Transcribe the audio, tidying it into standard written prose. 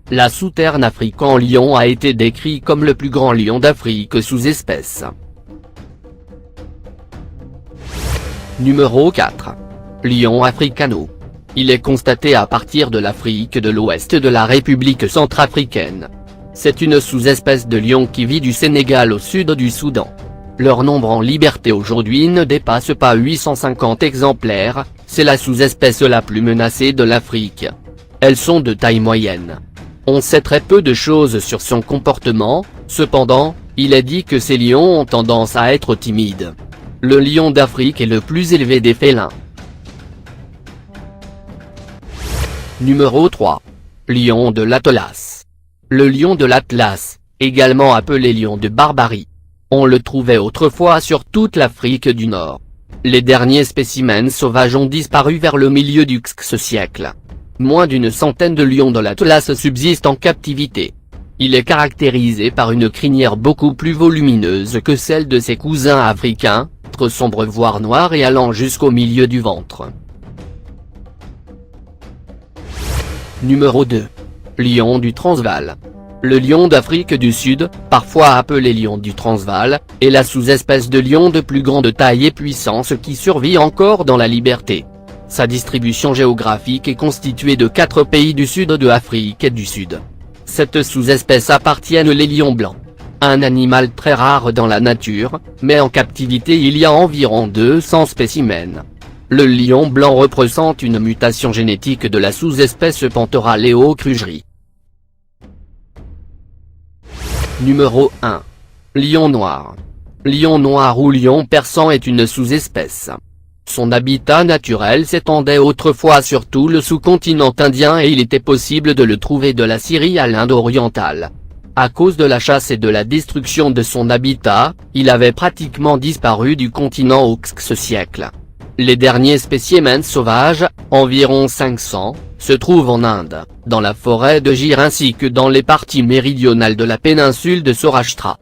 La Southern African lion a été décrit comme le plus grand lion d'Afrique sous-espèce. Numéro 4. Lion africano. Il est constaté à partir de l'Afrique de l'Ouest de la République centrafricaine. C'est une sous-espèce de lion qui vit du Sénégal au sud du Soudan. Leur nombre en liberté aujourd'hui ne dépasse pas 850 exemplaires, c'est la sous-espèce la plus menacée de l'Afrique. Elles sont de taille moyenne. On sait très peu de choses sur son comportement, cependant, il est dit que ces lions ont tendance à être timides. Le lion d'Afrique est le plus élevé des félins. Numéro 3. Lion de l'Atlas. Le lion de l'Atlas, également appelé lion de Barbarie. On le trouvait autrefois sur toute l'Afrique du Nord. Les derniers spécimens sauvages ont disparu vers le milieu du XXe siècle. Moins d'une centaine de lions de l'Atlas subsistent en captivité. Il est caractérisé par une crinière beaucoup plus volumineuse que celle de ses cousins africains, très sombre voire noir et allant jusqu'au milieu du ventre. Numéro 2. Lion du Transvaal. Le lion d'Afrique du Sud, parfois appelé lion du Transvaal, est la sous-espèce de lion de plus grande taille et puissance qui survit encore dans la liberté. Sa distribution géographique est constituée de 4 pays du sud de l'Afrique et du Sud. Cette sous-espèce appartient aux lions blancs. Un animal très rare dans la nature, mais en captivité il y a environ 200 spécimens. Le lion blanc représente une mutation génétique de la sous-espèce Panthera leo-crugeri. Numéro 1. Lion noir. Lion noir ou lion persan est une sous-espèce. Son habitat naturel s'étendait autrefois sur tout le sous-continent indien et il était possible de le trouver de la Syrie à l'Inde orientale. À cause de la chasse et de la destruction de son habitat, il avait pratiquement disparu du continent au XXe siècle. Les derniers spécimens sauvages, environ 500, se trouvent en Inde, dans la forêt de Gir ainsi que dans les parties méridionales de la péninsule de Saurashtra.